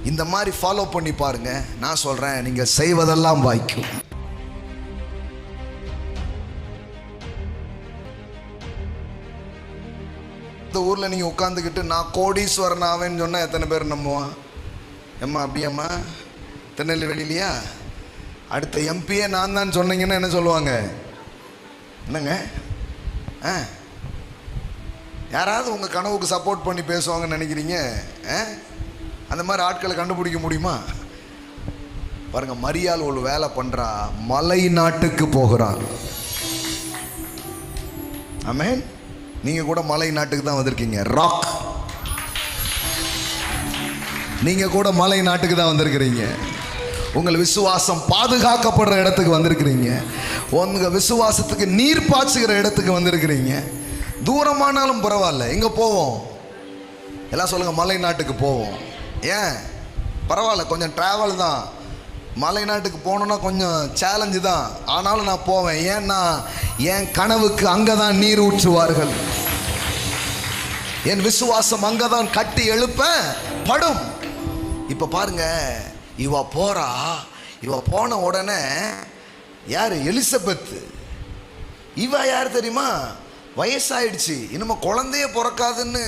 இந்த மாதிரி ஃபாலோ பண்ணி பாருங்க. நான் சொல்றேன், நீங்க செய்வதெல்லாம் வாய்க்கும். இந்த ஊர்ல நீங்க உட்காந்துக்கிட்டு நான் கோடீஸ்வரன் ஆவேன்னு சொன்னா எத்தனை பேர் நம்புவான்? ஏம்மா அப்படியாம்மா? திருநெல்வேலியிலையா அடுத்த எம்பியே நான் தான் சொன்னீங்கன்னா என்ன சொல்லுவாங்க? என்னங்க யாராவது உங்கள் கனவுக்கு சப்போர்ட் பண்ணி பேசுவாங்கன்னு நினைக்கிறீங்க? அந்த மாதிரி ஆட்களை கண்டுபிடிக்க முடியுமா? பாருங்க, மரியாள் ஒரு வேலை பண்றா, மலை நாட்டுக்கு போகிறான். ஆமென். நீங்க கூட மலை நாட்டுக்கு தான் வந்திருக்கீங்க. ராக், நீங்க கூட மலை நாட்டுக்கு தான் வந்திருக்கிறீங்க. உங்கள் விசுவாசம் பாதுகாக்கப்படுற இடத்துக்கு வந்திருக்கிறீங்க. உங்க விசுவாசத்துக்கு நீர் பாய்ச்சுகிற இடத்துக்கு வந்திருக்கிறீங்க. தூரமானாலும் பரவாயில்ல, எங்க போவோம்? எல்லாம் சொல்லுங்க, மலை நாட்டுக்கு போவோம். ஏன்? பரவாயில்ல, கொஞ்சம் டிராவல் தான். மலை நாட்டுக்கு போகணுன்னா கொஞ்சம் சேலஞ்சு தான், ஆனாலும் நான் போவேன். ஏன்னா என் கனவுக்கு அங்கதான் நீர் ஊற்றுவார்கள். என் விசுவாசம் அங்கதான் கட்டி எழுப்ப படும். இப்ப பாருங்க, இவ போறா. இவ போன உடனே யாரு? எலிசபெத். இவ யார் தெரியுமா? வயசாயிடுச்சு, இனிமே குழந்தைய பிறக்காதுன்னு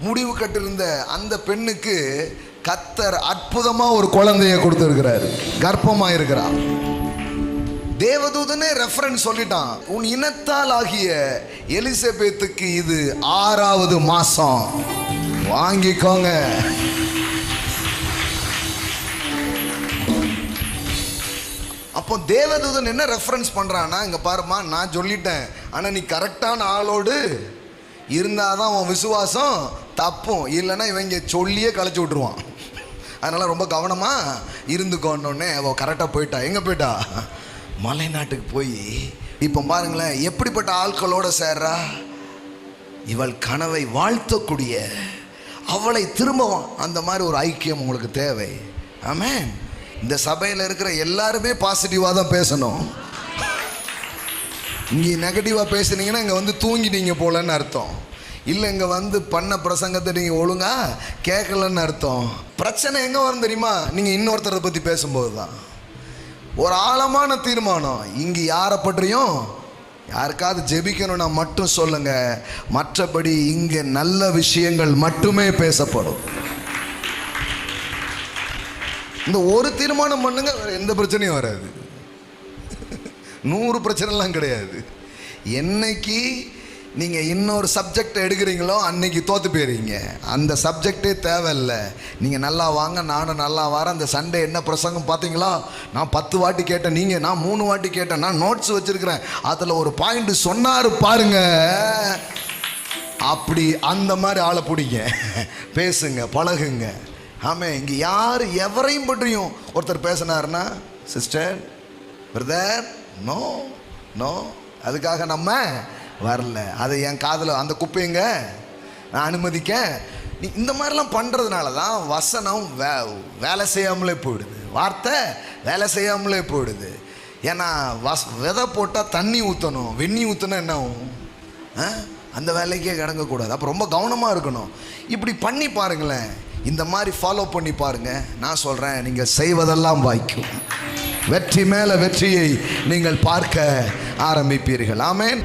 முடிவு கட்டிருந்த அந்த பெண்ணுக்கு கர்த்தர் அற்புதமா ஒரு குழந்தைய கொடுத்திருக்கிறாரு. கர்ப்பமா இருக்கிறான். தேவதூதனே ரெஃபரன்ஸ் சொல்லிட்டான், உன் இனத்தால் ஆகிய எலிசபெத்துக்கு இது 6வது மாசம். வாங்கிக்கோங்க. அப்போ தேவதூதன் என்ன ரெஃபரன்ஸ் பண்றான்னா, இங்க பாருமா, நான் சொல்லிட்டேன், ஆனா நீ கரெக்டான ஆளோடு இருந்தாதான் உன் விசுவாசம் தப்பும், இல்லைன்னா இவங்க சொல்லியே களைச்சி விட்டுருவான். அதனால ரொம்ப கவனமா இருந்துக்கோன்னொன்னே அவ கரெக்டாக போயிட்டா. எங்க போயிட்டா? மலை நாட்டுக்கு போய் இப்போ பாருங்களேன், எப்படிப்பட்ட ஆட்களோட சேர்றா. இவள் கனவை வாழ்த்தக்கூடிய, அவளை திரும்பவும் அந்த மாதிரி ஒரு ஐக்கியம் உங்களுக்கு தேவை. ஆமென். இந்த சபையில் இருக்கிற எல்லாருமே பாசிட்டிவாக தான் பேசணும். இங்கே நெகட்டிவாக பேசுனீங்கன்னா இங்கே வந்து தூங்கிட்டீங்க போலன்னு அர்த்தம். இல்லை, இங்கே வந்து பண்ண பிரசங்கத்தை நீங்கள் ஒழுங்கா கேட்கலன்னு அர்த்தம். பிரச்சனை எங்கே வரும் தெரியுமா? நீங்கள் இன்னொருத்தரை பற்றி பேசும்போது தான். ஒரு ஆழமான தீர்மானம். இங்கே யாரை பற்றியும் யாருக்காவது ஜெபிக்கணும்னா மட்டும் சொல்லுங்க, மற்றபடி இங்கே நல்ல விஷயங்கள் மட்டுமே பேசப்படும். இந்த ஒரு தீர்மானம் பண்ணுங்க, எந்த பிரச்சனையும் வராது. 100 பிரச்சனைலாம் கிடையாது. என்னைக்கு நீங்க இன்னொரு சப்ஜெக்ட் எடுக்கிறீங்களோ அன்னைக்கு தோத்து போயிருங்க. அந்த சப்ஜெக்டே தேவையில்லை. நீங்க நல்லா வாங்க, நானும் நல்லா வரேன். அந்த சண்டே என்ன பிரசங்கம் பார்த்தீங்களா? நான் 10 வாட்டி கேட்டேன், நீங்க நான் 3 வாட்டி கேட்டேன், நான் நோட்ஸ் வச்சிருக்கிறேன், அதில் ஒரு பாயிண்ட் சொன்னாரு பாருங்க. அப்படி அந்த மாதிரி ஆளை பிடிங்க, பேசுங்க, பழகுங்க. ஆமே. இங்க யார் எவரையும் பற்றியும் ஒருத்தர் பேசினாருன்னா, சிஸ்டர், பிரதர், நோ நோ, அதுக்காக நம்ம வரல. அது என் காதில் அந்த குப்பைங்க நான் அனுமதிக்க. நீ இந்த மாதிரிலாம் பண்ணுறதுனால தான் வசனம் வேலை செய்யாமலே போயிடுது, வார்த்தை வேலை செய்யாமலே போயிடுது. ஏன்னா விதை போட்டால் தண்ணி ஊற்றணும், வெண்ணி ஊற்றினா என்ன ஆகும்? அந்த வேலைக்கே கிடங்கக்கூடாது. அப்போ ரொம்ப கவனமாக இருக்கணும். இப்படி பண்ணி பாருங்களேன், இந்த மாதிரி ஃபாலோ பண்ணி பாருங்க. நான் சொல்கிறேன், நீங்கள் செய்வதெல்லாம் வாய்க்கும். வெற்றி மேலே வெற்றியை நீங்கள் பார்க்க ஆரம்பிப்பீர்கள். ஆமென்.